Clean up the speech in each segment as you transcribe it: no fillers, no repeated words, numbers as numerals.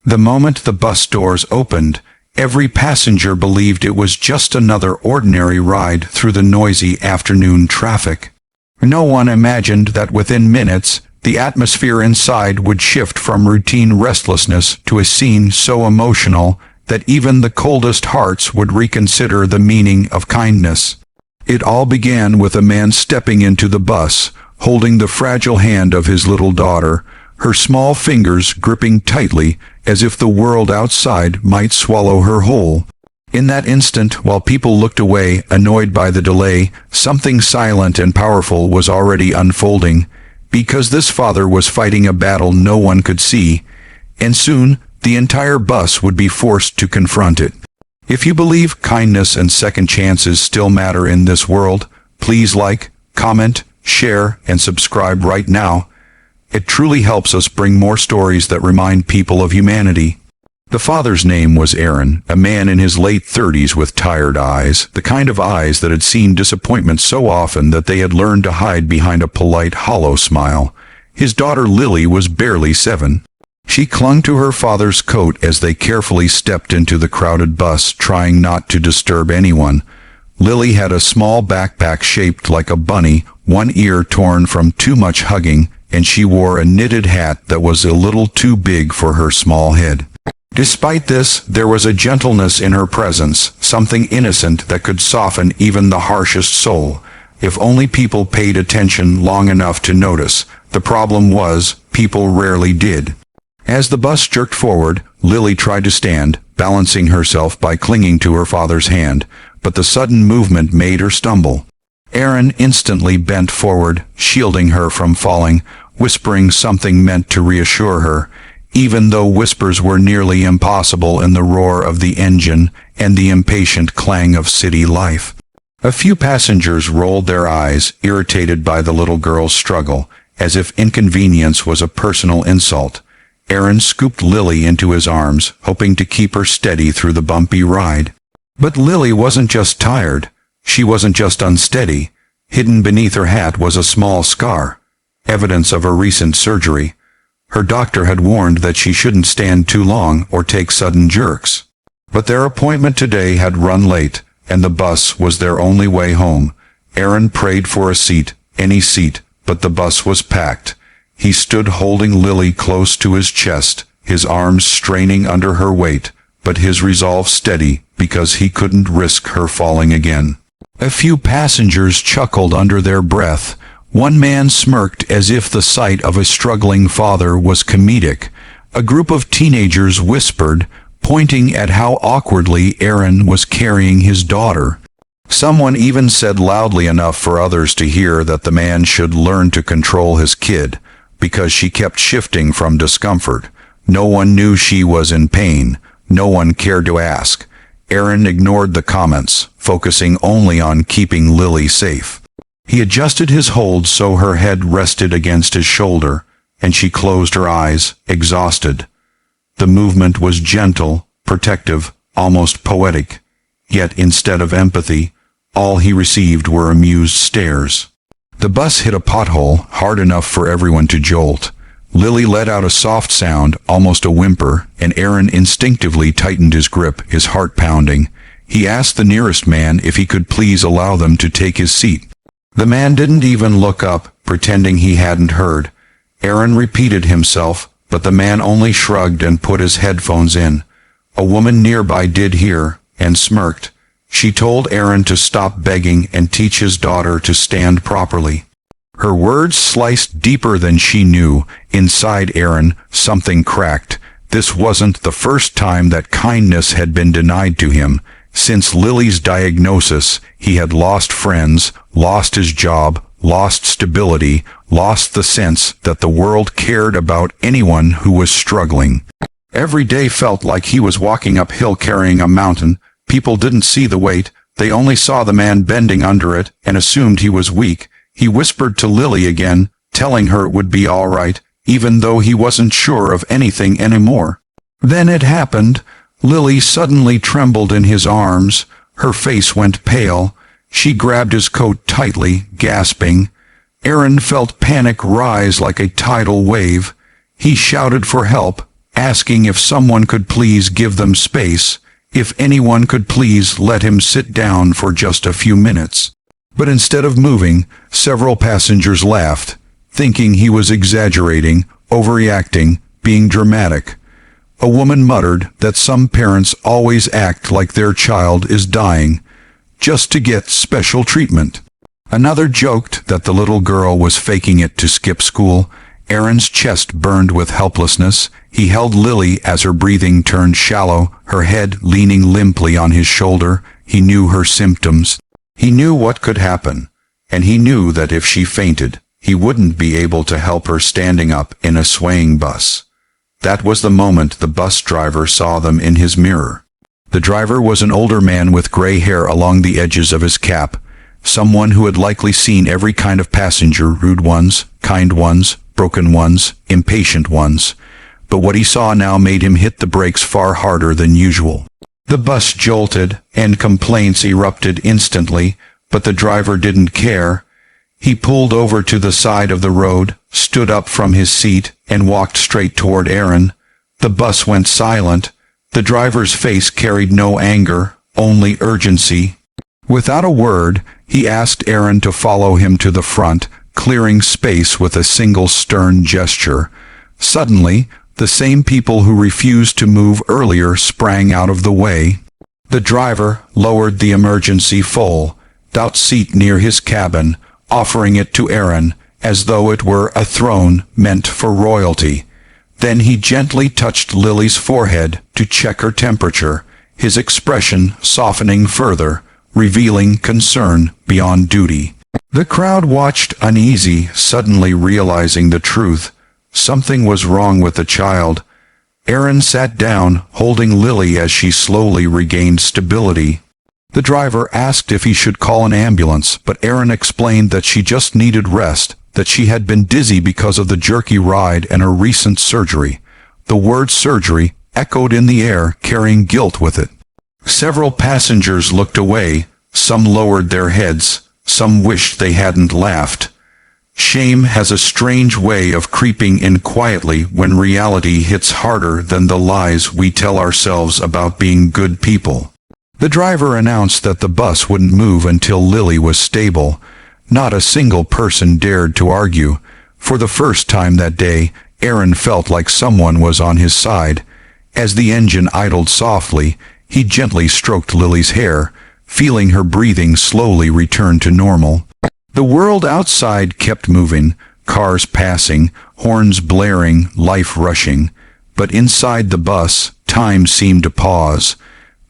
The moment the bus doors opened, every passenger believed it was just another ordinary ride through the noisy afternoon traffic. No one imagined that within minutes, the atmosphere inside would shift from routine restlessness to a scene so emotional that even the coldest hearts would reconsider the meaning of kindness. It all began with a man stepping into the bus, holding the fragile hand of his little daughter, her small fingers gripping tightly as if the world outside might swallow her whole. In that instant, while people looked away, annoyed by the delay, something silent and powerful was already unfolding, because this father was fighting a battle no one could see, and soon the entire bus would be forced to confront it. If you believe kindness and second chances still matter in this world, please like, comment, share, and subscribe right now. It truly helps us bring more stories that remind people of humanity. The father's name was Aaron, a man in his late 30s with tired eyes, the kind of eyes that had seen disappointment so often that they had learned to hide behind a polite, hollow smile. His daughter Lily was barely 7. She clung to her father's coat as they carefully stepped into the crowded bus, trying not to disturb anyone. Lily had a small backpack shaped like a bunny, one ear torn from too much hugging, and she wore a knitted hat that was a little too big for her small head. Despite this, there was a gentleness in her presence, something innocent that could soften even the harshest soul, if only people paid attention long enough to notice. The problem was, people rarely did. As the bus jerked forward, Lily tried to stand, balancing herself by clinging to her father's hand, but the sudden movement made her stumble. Aaron instantly bent forward, shielding her from falling, whispering something meant to reassure her, even though whispers were nearly impossible in the roar of the engine and the impatient clang of city life. A few passengers rolled their eyes, irritated by the little girl's struggle, as if inconvenience was a personal insult. Aaron scooped Lily into his arms, hoping to keep her steady through the bumpy ride. But Lily wasn't just tired. She wasn't just unsteady. Hidden beneath her hat was a small scar, evidence of a recent surgery. Her doctor had warned that she shouldn't stand too long or take sudden jerks. But their appointment today had run late, and the bus was their only way home. Aaron prayed for a seat, any seat, but the bus was packed. He stood holding Lily close to his chest, his arms straining under her weight, but his resolve steady because he couldn't risk her falling again. A few passengers chuckled under their breath. One man smirked as if the sight of a struggling father was comedic. A group of teenagers whispered, pointing at how awkwardly Aaron was carrying his daughter. Someone even said loudly enough for others to hear that the man should learn to control his kid, because she kept shifting from discomfort. No one knew she was in pain. No one cared to ask. Aaron ignored the comments, focusing only on keeping Lily safe. He adjusted his hold so her head rested against his shoulder, and she closed her eyes, exhausted. The movement was gentle, protective, almost poetic. Yet instead of empathy, all he received were amused stares. The bus hit a pothole, hard enough for everyone to jolt. Lily let out a soft sound, almost a whimper, and Aaron instinctively tightened his grip, his heart pounding. He asked the nearest man if he could please allow them to take his seat. The man didn't even look up, pretending he hadn't heard. Aaron repeated himself, but the man only shrugged and put his headphones in. A woman nearby did hear, and smirked. She told Aaron to stop begging and teach his daughter to stand properly. Her words sliced deeper than she knew. Inside Aaron, something cracked. This wasn't the first time that kindness had been denied to him. Since Lily's diagnosis, he had lost friends, lost his job, lost stability, lost the sense that the world cared about anyone who was struggling. Every day felt like he was walking uphill carrying a mountain. People didn't see the weight. They only saw the man bending under it and assumed he was weak. He whispered to Lily again, telling her it would be all right, even though he wasn't sure of anything anymore. Then it happened. Lily suddenly trembled in his arms. Her face went pale. She grabbed his coat tightly, gasping. Aaron felt panic rise like a tidal wave. He shouted for help, asking if someone could please give them space, if anyone could please let him sit down for just a few minutes. But instead of moving, several passengers laughed, thinking he was exaggerating, overreacting, being dramatic. A woman muttered that some parents always act like their child is dying, just to get special treatment. Another joked that the little girl was faking it to skip school. Aaron's chest burned with helplessness. He held Lily as her breathing turned shallow, her head leaning limply on his shoulder. He knew her symptoms. He knew what could happen, and he knew that if she fainted, he wouldn't be able to help her standing up in a swaying bus. That was the moment the bus driver saw them in his mirror. The driver was an older man with gray hair along the edges of his cap, someone who had likely seen every kind of passenger, rude ones, kind ones, broken ones, impatient ones. But what he saw now made him hit the brakes far harder than usual. The bus jolted, and complaints erupted instantly, but the driver didn't care. He pulled over to the side of the road, stood up from his seat, and walked straight toward Aaron. The bus went silent. The driver's face carried no anger, only urgency. Without a word, he asked Aaron to follow him to the front, clearing space with a single stern gesture. Suddenly, the same people who refused to move earlier sprang out of the way. The driver lowered the emergency fold-out seat near his cabin, offering it to Aaron as though it were a throne meant for royalty. Then he gently touched Lily's forehead to check her temperature, his expression softening further, revealing concern beyond duty. The crowd watched uneasy, suddenly realizing the truth. Something was wrong with the child. Aaron sat down, holding Lily as she slowly regained stability. The driver asked if he should call an ambulance, but Aaron explained that she just needed rest, that she had been dizzy because of the jerky ride and her recent surgery. The word surgery echoed in the air, carrying guilt with it. Several passengers looked away, some lowered their heads, some wished they hadn't laughed. Shame has a strange way of creeping in quietly when reality hits harder than the lies we tell ourselves about being good people. The driver announced that the bus wouldn't move until Lily was stable. Not a single person dared to argue. For the first time that day, Aaron felt like someone was on his side. As the engine idled softly, he gently stroked Lily's hair, feeling her breathing slowly return to normal. The world outside kept moving, cars passing, horns blaring, life rushing. But inside the bus, time seemed to pause.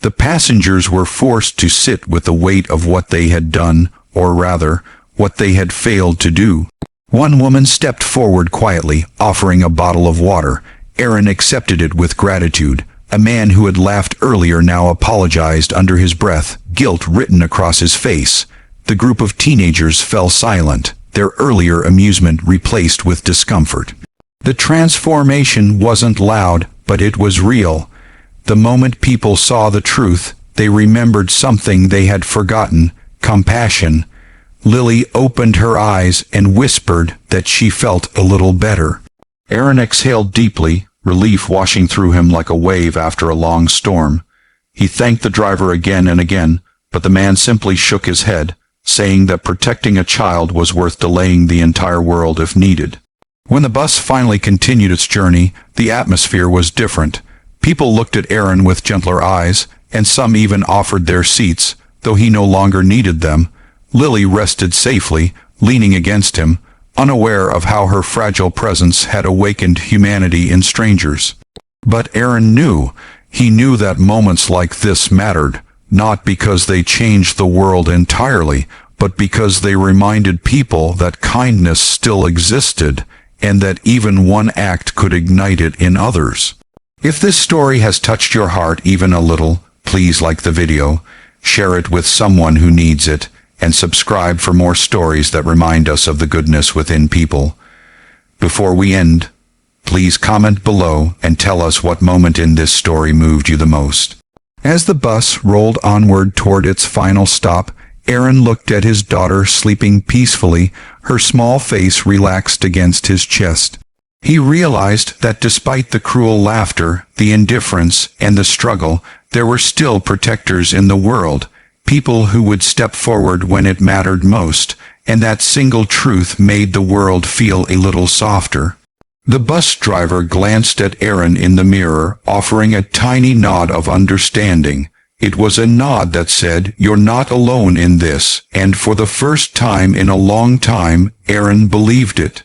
The passengers were forced to sit with the weight of what they had done, or rather, what they had failed to do. One woman stepped forward quietly, offering a bottle of water. Aaron accepted it with gratitude. A man who had laughed earlier now apologized under his breath, guilt written across his face. The group of teenagers fell silent, their earlier amusement replaced with discomfort. The transformation wasn't loud, but it was real. The moment people saw the truth, they remembered something they had forgotten: compassion. Lily opened her eyes and whispered that she felt a little better. Aaron exhaled deeply, relief washing through him like a wave after a long storm. He thanked the driver again and again, but the man simply shook his head, saying that protecting a child was worth delaying the entire world if needed. When the bus finally continued its journey, the atmosphere was different. People looked at Aaron with gentler eyes, and some even offered their seats, though he no longer needed them. Lily rested safely, leaning against him, unaware of how her fragile presence had awakened humanity in strangers. But Aaron knew. He knew that moments like this mattered, not because they changed the world entirely, but because they reminded people that kindness still existed, and that even one act could ignite it in others. If this story has touched your heart even a little, please like the video, share it with someone who needs it, and subscribe for more stories that remind us of the goodness within people. Before we end, please comment below and tell us what moment in this story moved you the most. As the bus rolled onward toward its final stop, Aaron looked at his daughter sleeping peacefully, her small face relaxed against his chest. He realized that despite the cruel laughter, the indifference, and the struggle, there were still protectors in the world, people who would step forward when it mattered most, and that single truth made the world feel a little softer. The bus driver glanced at Aaron in the mirror, offering a tiny nod of understanding. It was a nod that said, "You're not alone in this," and for the first time in a long time, Aaron believed it.